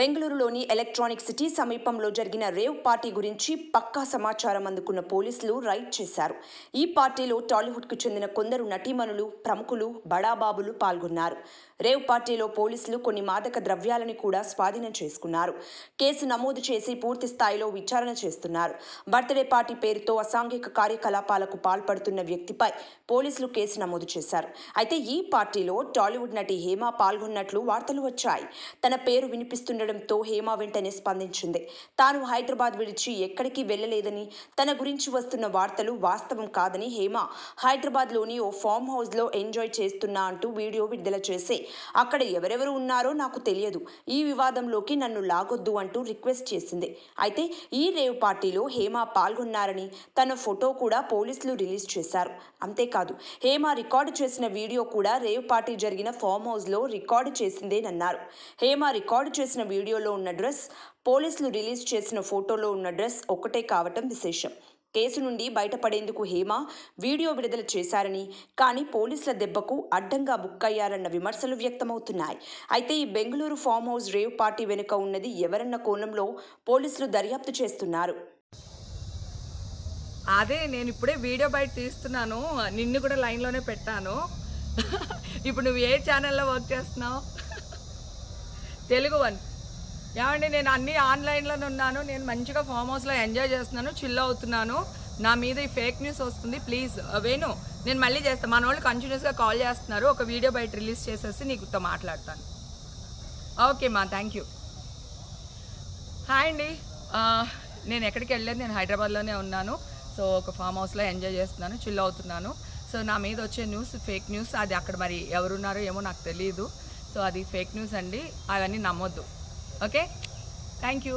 బెంగళూరులోని electronic city సమీపంలో జరిగిన రేవ్ పార్టీ గురించి పక్కా సమాచారం అందుకున్న పోలీసులు రైడ్ చేశారు. ఈ పార్టీలో టాలీవుడ్కు చెందిన కొందరు నటీమణులు, ప్రముఖులు, బడాబాబులు పాల్గొన్నారు. రేవ్ పార్టీలో పోలీసులు కొన్ని మాదక ద్రవ్యాలను కూడా స్వాధీనం చేసుకున్నారు. కేసు నమోదు చేసి పూర్తి స్థాయిలో విచారణ చేస్తున్నారు. బర్త్డే పార్టీ పేరుతో అసాంఘిక కార్యకలాపాలకు పాల్పడుతున్న వ్యక్తిపై పోలీసులు కేసు నమోదు చేశారు. అయితే ఈ పార్టీలో టాలీవుడ్ నటి హేమ పాల్గొన్నట్లు వార్తలు వచ్చాయి. తన పేరు వినిపిస్తుండటంతో హేమ వెంటనే స్పందించింది. తాను హైదరాబాద్ విడిచి ఎక్కడికి వెళ్లలేదని, తన గురించి వస్తున్న వార్తలు వాస్తవం కాదని హేమ హైదరాబాద్లోని ఓ ఫామ్ హౌస్లో ఎంజాయ్ చేస్తున్నా అంటూ వీడియో విడుదల చేసి, అక్కడ ఎవరెవరు ఉన్నారో నాకు తెలియదు, ఈ వివాదంలోకి నన్ను లాగొద్దు అంటూ రిక్వెస్ట్ చేసింది. అయితే ఈ రేవ్ పార్టీలో హేమ పాల్గొన్నారని తన ఫోటో కూడా పోలీసులు రిలీజ్ చేశారు. అంతేకాదు, హేమ రికార్డు చేసిన వీడియో కూడా రేవ్ పార్టీ జరిగిన ఫామ్ హౌస్లో రికార్డు చేసిందేనన్నారు. హేమ రికార్డు చేసిన వీడియోలో ఉన్న డ్రెస్, పోలీసులు రిలీజ్ చేసిన ఫోటోలో ఉన్న డ్రెస్ ఒకటే కావటం విశేషం. కేసు నుండి బయటపడేందుకు హేమ వీడియో విడుదల చేశారని, కానీ పోలీసుల దెబ్బకు అడ్డంగా బుక్కయ్యారన్న విమర్శలు వ్యక్తమవుతున్నాయి. అయితే ఈ Bengaluru farm house rave party వెనుక ఉన్నది ఎవరన్న కోణంలో పోలీసులు దర్యాప్తు చేస్తున్నారు. అదే నేను ఇప్పుడే వీడియో బయట తీస్తున్నాను, నిన్ను కూడా లైన్లోనే పెట్టాను. ఇప్పుడు నువ్వు ఏ ఛానల్లో వర్క్ చేస్తున్నావు? తెలుగు వన్. ఏమండి, నేను అన్నీ ఆన్లైన్లోనే ఉన్నాను, నేను మంచిగా ఫామ్ హౌస్లో ఎంజాయ్ చేస్తున్నాను, చిల్ అవుతున్నాను. నా మీద ఈ ఫేక్ న్యూస్ వస్తుంది, ప్లీజ్ వేణు, నేను మళ్ళీ చేస్తాను. మన వాళ్ళు కంటిన్యూస్గా కాల్ చేస్తున్నారు, ఒక వీడియో బయట రిలీజ్ చేసేసి నీకుతో మాట్లాడతాను. ఓకే మా, థ్యాంక్ యూ. హాయ్ అండి, నేను ఎక్కడికి వెళ్ళలేదు, నేను హైదరాబాద్లోనే ఉన్నాను. సో ఒక ఫామ్ హౌస్లో ఎంజాయ్ చేస్తున్నాను, చిల్ అవుతున్నాను. సో నా మీద వచ్చే న్యూస్ ఫేక్ న్యూస్, అది అక్కడ మరి ఎవరున్నారో ఏమో నాకు తెలియదు. సో అది ఫేక్ న్యూస్ అండి, అవన్నీ నమ్మొద్దు. Okay, thank you.